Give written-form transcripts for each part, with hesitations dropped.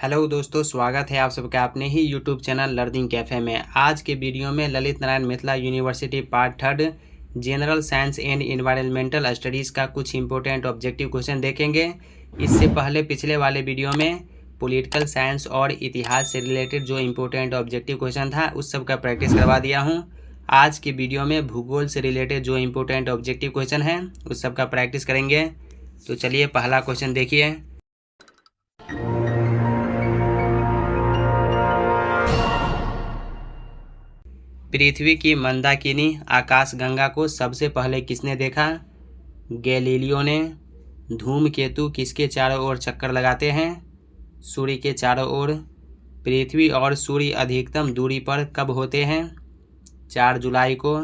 Hello दोस्तों, स्वागत है आप सबका अपने ही यूट्यूब चैनल लर्निंग कैफ़े में। आज के वीडियो में Lalit Narayan Mithila university part 3 general science and environmental studies का कुछ इंपॉर्टेंट ऑब्जेक्टिव क्वेश्चन देखेंगे। इससे पहले पिछले वाले वीडियो में पॉलिटिकल साइंस और इतिहास से रिलेटेड जो इम्पोर्टेंट ऑब्जेक्टिव क्वेश्चन था उस सब का प्रैक्टिस करवा दिया हूँ। आज की वीडियो में भूगोल से रिलेटेड जो इम्पोर्टेंट ऑब्जेक्टिव क्वेश्चन है उस सब का प्रैक्टिस करेंगे। तो चलिए पहला क्वेश्चन देखिए। पृथ्वी की मंदाकिनी आकाशगंगा को सबसे पहले किसने देखा? गैलीलियो ने। धूमकेतु किसके चारों ओर चक्कर लगाते हैं? सूर्य के चारों ओर। पृथ्वी और सूर्य अधिकतम दूरी पर कब होते हैं? 4 जुलाई को।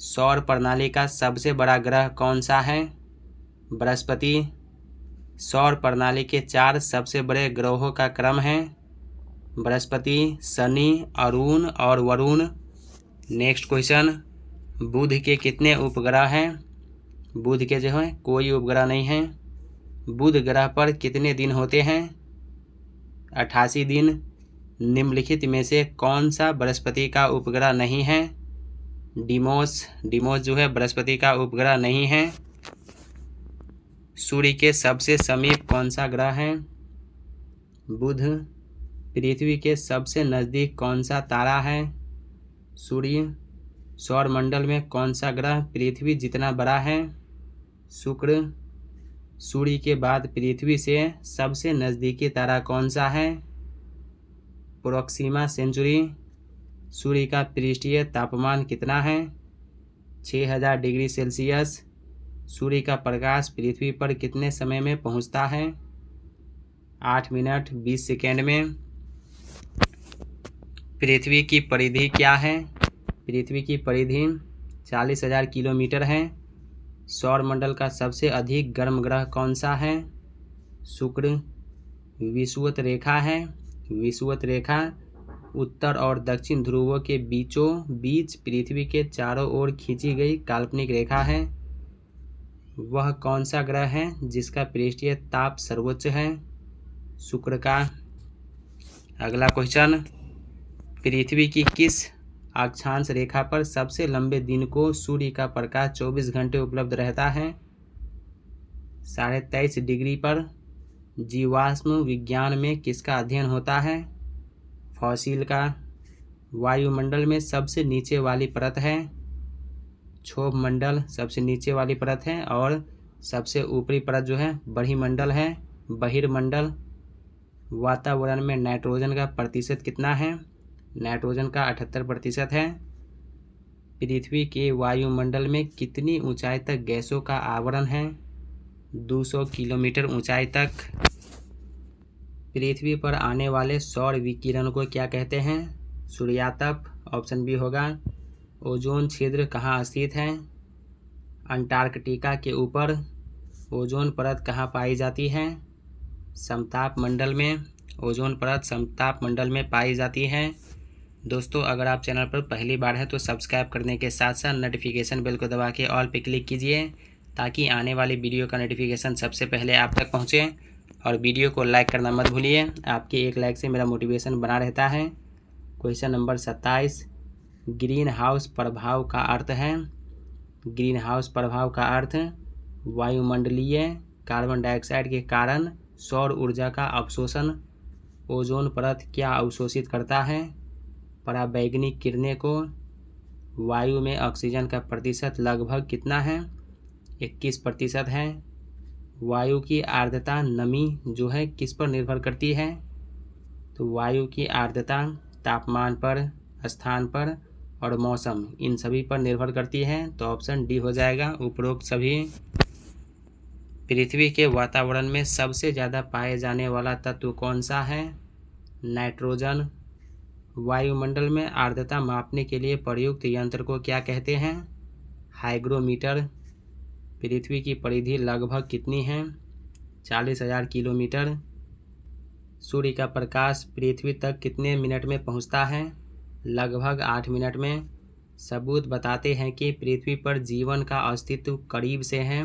सौर प्रणाली का सबसे बड़ा ग्रह कौन सा है? बृहस्पति। सौर प्रणाली के 4 सबसे बड़े ग्रहों का क्रम है बृहस्पति, शनि, अरुण और वरुण। नेक्स्ट क्वेश्चन, बुध के कितने उपग्रह हैं? बुध के जो है कोई उपग्रह नहीं है। बुध ग्रह पर कितने दिन होते हैं? 88 दिन। निम्नलिखित में से कौन सा बृहस्पति का उपग्रह नहीं है? डिमोस। डिमोस जो है बृहस्पति का उपग्रह नहीं है। सूर्य के सबसे समीप कौन सा ग्रह है? बुध। पृथ्वी के सबसे नज़दीक कौन सा तारा है? सूर्य। सौरमंडल में कौन सा ग्रह पृथ्वी जितना बड़ा है? शुक्र। सूर्य के बाद पृथ्वी से सबसे नज़दीकी तारा कौन सा है? Proxima Centauri. सूर्य का पृष्ठीय तापमान कितना है? 6000 डिग्री सेल्सियस। सूर्य का प्रकाश पृथ्वी पर कितने समय में पहुंचता है? 8 मिनट 20 सेकेंड में। पृथ्वी की परिधि क्या है? पृथ्वी की परिधि 40,000 किलोमीटर है। सौरमंडल का सबसे अधिक गर्म ग्रह कौन सा है? शुक्र। विषुवत रेखा है। विषुवत रेखा उत्तर और दक्षिण ध्रुवों के बीचों बीच पृथ्वी के चारों ओर खींची गई काल्पनिक रेखा है। वह कौन सा ग्रह है जिसका पृष्ठीय ताप सर्वोच्च है? शुक्र का। अगला क्वेश्चन, पृथ्वी की किस अक्षांश रेखा पर सबसे लंबे दिन को सूर्य का प्रकाश 24 घंटे उपलब्ध रहता है? 23.5 डिग्री पर। जीवाश्म विज्ञान में किसका अध्ययन होता है? फॉसिल का। वायुमंडल में सबसे नीचे वाली परत है? क्षोभ मंडल सबसे नीचे वाली परत है और सबसे ऊपरी परत जो है बहिर्मंडल है, बहिर्मंडल। वातावरण में नाइट्रोजन का प्रतिशत कितना है? नाइट्रोजन का 78% है। पृथ्वी के वायुमंडल में कितनी ऊंचाई तक गैसों का आवरण है? 200 किलोमीटर ऊंचाई तक। पृथ्वी पर आने वाले सौर विकिरण को क्या कहते हैं? सूर्यातप। ऑप्शन बी होगा। ओजोन छिद्र कहाँ स्थित है? अंटार्कटिका के ऊपर। ओजोन परत कहाँ पाई जाती है? समताप मंडल में। ओजोन परत समताप मंडल में पाई जाती है। दोस्तों, अगर आप चैनल पर पहली बार हैं तो सब्सक्राइब करने के साथ साथ नोटिफिकेशन बेल को दबा के ऑल पे क्लिक कीजिए ताकि आने वाली वीडियो का नोटिफिकेशन सबसे पहले आप तक पहुंचे। और वीडियो को लाइक करना मत भूलिए, आपके एक लाइक से मेरा मोटिवेशन बना रहता है। क्वेश्चन नंबर 27, ग्रीन हाउस प्रभाव का अर्थ है? ग्रीन हाउस प्रभाव का अर्थ वायुमंडलीय कार्बन डाइऑक्साइड के कारण सौर ऊर्जा का अवशोषण। ओजोन परत क्या अवशोषित करता है? पराबैंगनी किरणें को। वायु में ऑक्सीजन का प्रतिशत लगभग कितना है? 21% है। वायु की आर्द्रता नमी जो है किस पर निर्भर करती है? तो वायु की आर्द्रता तापमान पर, स्थान पर और मौसम, इन सभी पर निर्भर करती है। तो ऑप्शन डी हो जाएगा, उपरोक्त सभी। पृथ्वी के वातावरण में सबसे ज़्यादा पाए जाने वाला तत्व कौन सा है? नाइट्रोजन। वायुमंडल में आर्द्रता मापने के लिए प्रयुक्त यंत्र को क्या कहते हैं? हाइग्रोमीटर। पृथ्वी की परिधि लगभग कितनी है? 40,000 किलोमीटर। सूर्य का प्रकाश पृथ्वी तक कितने मिनट में पहुंचता है? लगभग 8 मिनट में। सबूत बताते हैं कि पृथ्वी पर जीवन का अस्तित्व करीब से है।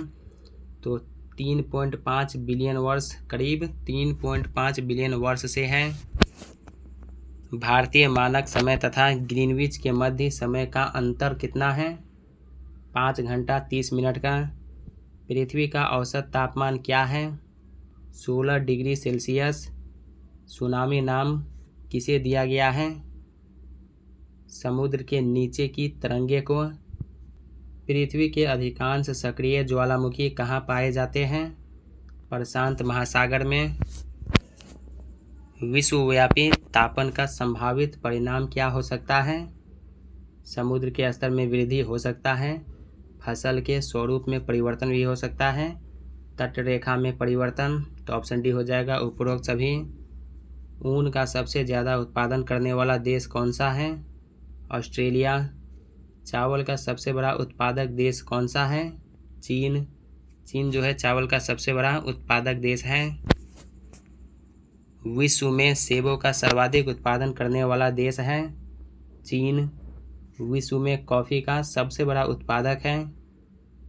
तो 3.5 बिलियन वर्ष, करीब 3.5 बिलियन वर्ष से है। भारतीय मानक समय तथा ग्रीनविच के मध्य समय का अंतर कितना है? 5 घंटा 30 मिनट का। पृथ्वी का औसत तापमान क्या है? 16 डिग्री सेल्सियस। सुनामी नाम किसे दिया गया है? समुद्र के नीचे की तरंगे को। पृथ्वी के अधिकांश सक्रिय ज्वालामुखी कहाँ पाए जाते हैं? प्रशांत महासागर में। विश्वव्यापी तापन का संभावित परिणाम क्या हो सकता है? समुद्र के स्तर में वृद्धि हो सकता है। फसल के स्वरूप में परिवर्तन भी हो सकता है। तटरेखा में परिवर्तन, तो ऑप्शन डी हो जाएगा उपरोक्त सभी। ऊन का सबसे ज़्यादा उत्पादन करने वाला देश कौन सा है? ऑस्ट्रेलिया। चावल का सबसे बड़ा उत्पादक देश कौन सा है? चीन। चीन जो है चावल का सबसे बड़ा उत्पादक देश है। विश्व में सेबों का सर्वाधिक उत्पादन करने वाला देश है चीन। विश्व में कॉफ़ी का सबसे बड़ा उत्पादक है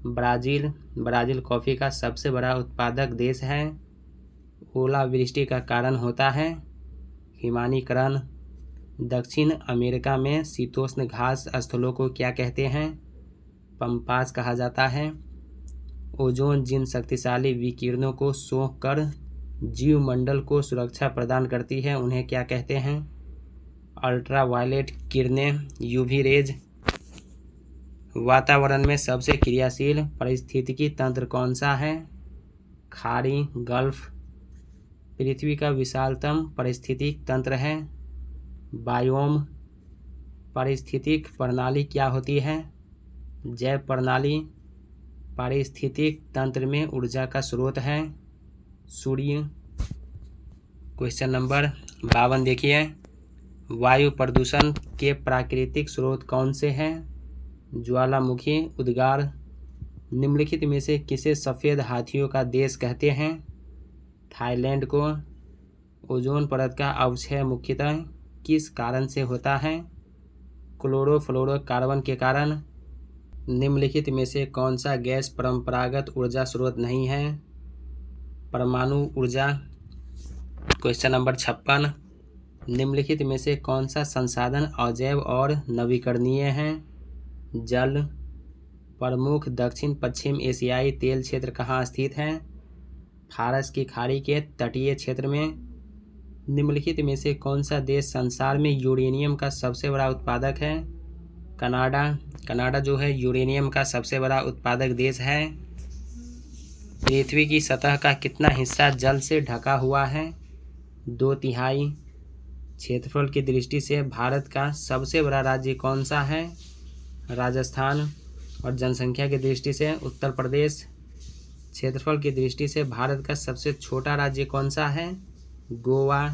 ब्राज़ील। ब्राज़ील कॉफ़ी का सबसे बड़ा उत्पादक देश है। ओलावृष्टि का कारण होता है हिमानीकरण। दक्षिण अमेरिका में शीतोष्ण घास स्थलों को क्या कहते हैं? पम्पास कहा जाता है। ओजोन जिन शक्तिशाली विकिरणों को सोख कर जीवमंडल को सुरक्षा प्रदान करती है उन्हें क्या कहते हैं? अल्ट्रावायलेट किरणें, यूवी रेज। वातावरण में सबसे क्रियाशील पारिस्थितिकी तंत्र कौन सा है? खाड़ी, गल्फ। पृथ्वी का विशालतम पारिस्थितिक तंत्र है बायोम। पारिस्थितिक प्रणाली क्या होती है? जैव प्रणाली। पारिस्थितिक तंत्र में ऊर्जा का स्रोत है सूर्य। क्वेश्चन नंबर 52 देखिए, वायु प्रदूषण के प्राकृतिक स्रोत कौन से हैं? ज्वालामुखी, उद्गार। निम्नलिखित में से किसे सफ़ेद हाथियों का देश कहते हैं? थाईलैंड को। ओजोन परत का अवक्षय मुख्यतः किस कारण से होता है? क्लोरोफ्लोरोकार्बन के कारण। निम्नलिखित में से कौन सा गैस परंपरागत ऊर्जा स्रोत नहीं है? परमाणु ऊर्जा। क्वेश्चन नंबर 56, निम्नलिखित में से कौन सा संसाधन अजैव और नवीकरणीय है? जल। प्रमुख दक्षिण पश्चिम एशियाई तेल क्षेत्र कहाँ स्थित है? फारस की खाड़ी के तटीय क्षेत्र में। निम्नलिखित में से कौन सा देश संसार में यूरेनियम का सबसे बड़ा उत्पादक है? कनाडा। कनाडा जो है यूरेनियम का सबसे बड़ा उत्पादक देश है। पृथ्वी की सतह का कितना हिस्सा जल से ढका हुआ है? 2/3। क्षेत्रफल की दृष्टि से भारत का सबसे बड़ा राज्य कौन सा है? राजस्थान। और जनसंख्या की दृष्टि से उत्तर प्रदेश। क्षेत्रफल की दृष्टि से भारत का सबसे छोटा राज्य कौन सा है? गोवा।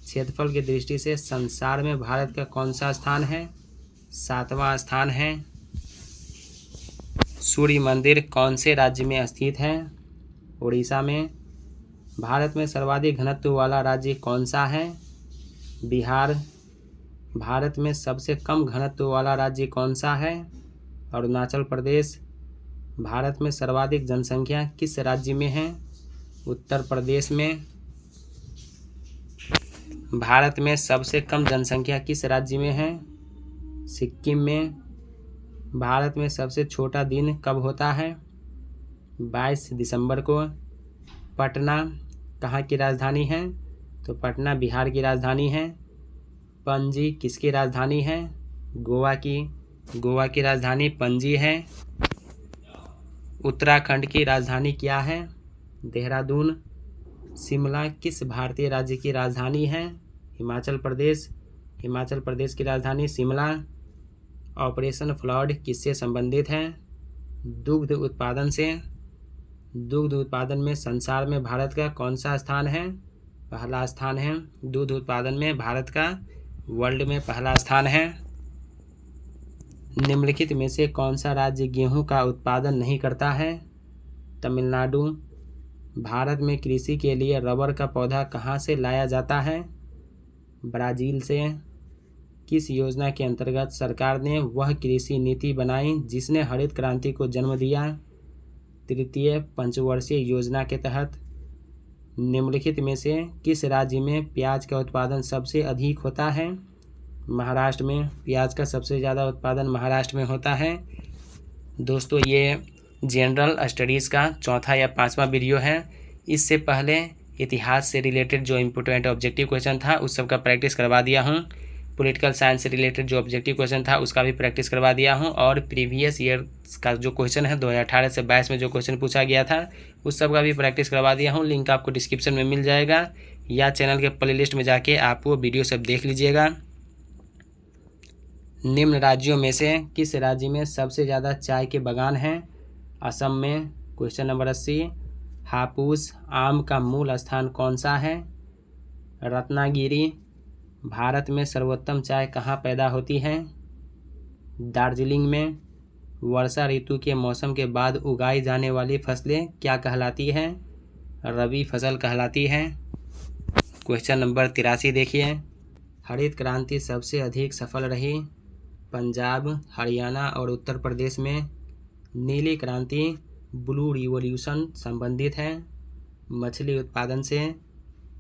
क्षेत्रफल की दृष्टि से संसार में भारत का कौन सा स्थान है? 7वां स्थान है। सूर्य मंदिर कौन से राज्य में स्थित है? उड़ीसा में। भारत में सर्वाधिक घनत्व वाला राज्य कौन सा है? बिहार। भारत में सबसे कम घनत्व वाला राज्य कौन सा है? अरुणाचल प्रदेश। भारत में सर्वाधिक जनसंख्या किस राज्य में है? उत्तर प्रदेश में। भारत में सबसे कम जनसंख्या किस राज्य में है? सिक्किम में। भारत में सबसे छोटा दिन कब होता है? 22 दिसंबर को। पटना कहाँ की राजधानी है? तो पटना बिहार की राजधानी है। पणजी किसकी राजधानी है? गोवा की। गोवा की राजधानी पणजी है। उत्तराखंड की राजधानी क्या है? देहरादून। शिमला किस भारतीय राज्य की राजधानी है? हिमाचल प्रदेश। हिमाचल प्रदेश की राजधानी शिमला। ऑपरेशन फ्लड किससे संबंधित है? दुग्ध उत्पादन से। दुग्ध उत्पादन में संसार में भारत का कौन सा स्थान है? पहला स्थान है। दूध उत्पादन में भारत का वर्ल्ड में पहला स्थान है। निम्नलिखित में से कौन सा राज्य गेहूं का उत्पादन नहीं करता है? तमिलनाडु। भारत में कृषि के लिए रबर का पौधा कहाँ से लाया जाता है? ब्राज़ील से। किस योजना के अंतर्गत सरकार ने वह कृषि नीति बनाई जिसने हरित क्रांति को जन्म दिया? तृतीय पंचवर्षीय योजना के तहत निम्नलिखित में से किस राज्य में प्याज का उत्पादन सबसे अधिक होता है? महाराष्ट्र में प्याज का सबसे ज़्यादा उत्पादन महाराष्ट्र में होता है। दोस्तों ये जनरल स्टडीज़ का चौथा या पांचवा वीडियो है। इससे पहले इतिहास से रिलेटेड जो इम्पोर्टेंट ऑब्जेक्टिव क्वेश्चन था उस सब का प्रैक्टिस करवा दिया हूँ। पॉलिटिकल साइंस से रिलेटेड जो ऑब्जेक्टिव क्वेश्चन था उसका भी प्रैक्टिस करवा दिया हूँ। और प्रीवियस ईयर का जो क्वेश्चन है 2018 से 22 में जो क्वेश्चन पूछा गया था उस सब का भी प्रैक्टिस करवा दिया हूँ। लिंक आपको डिस्क्रिप्शन में मिल जाएगा या चैनल के प्लेलिस्ट में जाके आप वो वीडियो सब देख लीजिएगा। निम्न राज्यों में से किस राज्य में सबसे ज़्यादा चाय के बागान हैं? असम में। क्वेश्चन नंबर 80, हापुस आम का मूल स्थान कौन सा है? रत्नागिरी। भारत में सर्वोत्तम चाय कहाँ पैदा होती है? दार्जिलिंग में। वर्षा ऋतु के मौसम के बाद उगाई जाने वाली फसलें क्या कहलाती हैं? रबी फसल कहलाती हैं। क्वेश्चन नंबर 83 देखिए, हरित क्रांति सबसे अधिक सफल रही? पंजाब, हरियाणा और उत्तर प्रदेश में। नीली क्रांति ब्लू रिवॉल्यूशन संबंधित है। मछली उत्पादन से।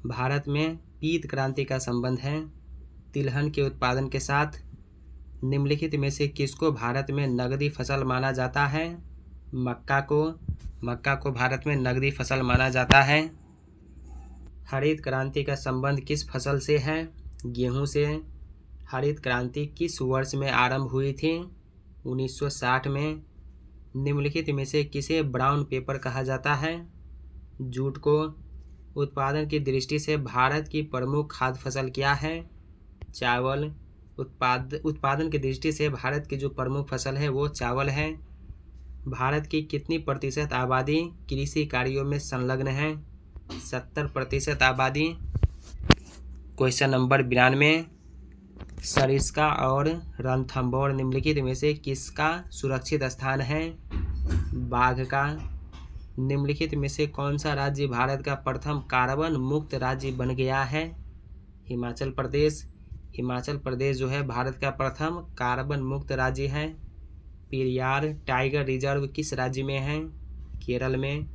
भारत में पीत क्रांति का संबंध है तिलहन के उत्पादन के साथ। निम्नलिखित में से किसको भारत में नगदी फसल माना जाता है? मक्का को भारत में नगदी फसल माना जाता है। हरित क्रांति का संबंध किस फसल से है? गेहूं से। हरित क्रांति किस वर्ष में आरंभ हुई थी? 1960 में। निम्नलिखित में से किसे ब्राउन पेपर कहा जाता है? जूट को। उत्पादन की दृष्टि से भारत की प्रमुख खाद्य फसल क्या है? चावल। उत्पादन की दृष्टि से भारत की जो प्रमुख फसल है वो चावल है। भारत की कितनी प्रतिशत आबादी कृषि कार्यों में संलग्न है? 70% आबादी। क्वेश्चन नंबर 92, सरिस्का और रणथंभौर निम्नलिखित में से किसका सुरक्षित स्थान है? बाघ का। निम्नलिखित में से कौन सा राज्य भारत का प्रथम कार्बन मुक्त राज्य बन गया है? हिमाचल प्रदेश। हिमाचल प्रदेश जो है भारत का प्रथम कार्बन मुक्त राज्य है। पेरियार टाइगर रिजर्व किस राज्य में है? केरल में।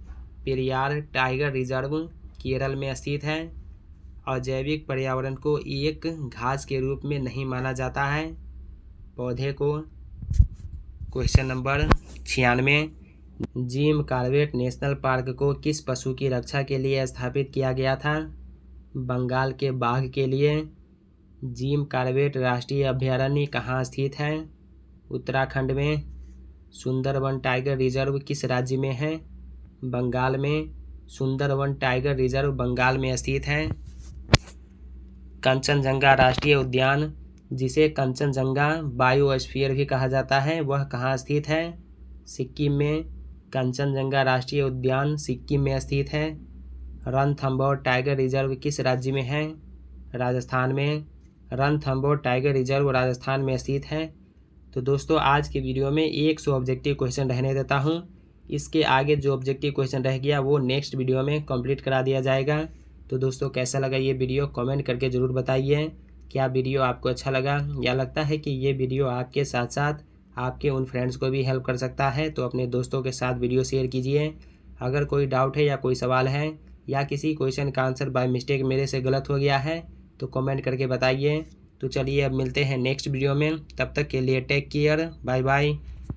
पेरियार टाइगर रिजर्व केरल में स्थित है। अजैविक पर्यावरण को एक घास के रूप में नहीं माना जाता है, पौधे को। Question number 96, Jim Corbett national park को किस पशु की रक्षा के लिए स्थापित किया गया था? बंगाल के बाघ के लिए। जिम कॉर्बेट राष्ट्रीय अभयारण्य कहाँ स्थित है? उत्तराखंड में। सुंदरवन टाइगर रिजर्व किस राज्य में है? बंगाल में। सुंदरवन टाइगर रिजर्व बंगाल में स्थित है। कंचनजंगा राष्ट्रीय उद्यान, जिसे कंचनजंगा बायोस्फीयर भी कहा जाता है, वह कहाँ स्थित है? सिक्किम में। कंचनजंगा राष्ट्रीय उद्यान सिक्किम में स्थित है। रणथंभौर टाइगर रिजर्व किस राज्य में है? राजस्थान में। रणथंभौर टाइगर रिजर्व राजस्थान में स्थित है। तो दोस्तों आज के वीडियो में 100 ऑब्जेक्टिव क्वेश्चन रहने देता हूँ। इसके आगे जो ऑब्जेक्टिव क्वेश्चन रह गया वो नेक्स्ट वीडियो में कंप्लीट करा दिया जाएगा। तो दोस्तों कैसा लगा ये वीडियो कमेंट करके ज़रूर बताइए। क्या वीडियो आपको अच्छा लगा या लगता है कि ये वीडियो आपके साथ साथ आपके उन फ्रेंड्स को भी हेल्प कर सकता है तो अपने दोस्तों के साथ वीडियो शेयर कीजिए। अगर कोई डाउट है या कोई सवाल है या किसी क्वेश्चन का आंसर बाय मिस्टेक मेरे से गलत हो गया है तो कमेंट करके बताइए। तो चलिए अब मिलते हैं नेक्स्ट वीडियो में, तब तक के लिए टेक केयर, बाय बाय।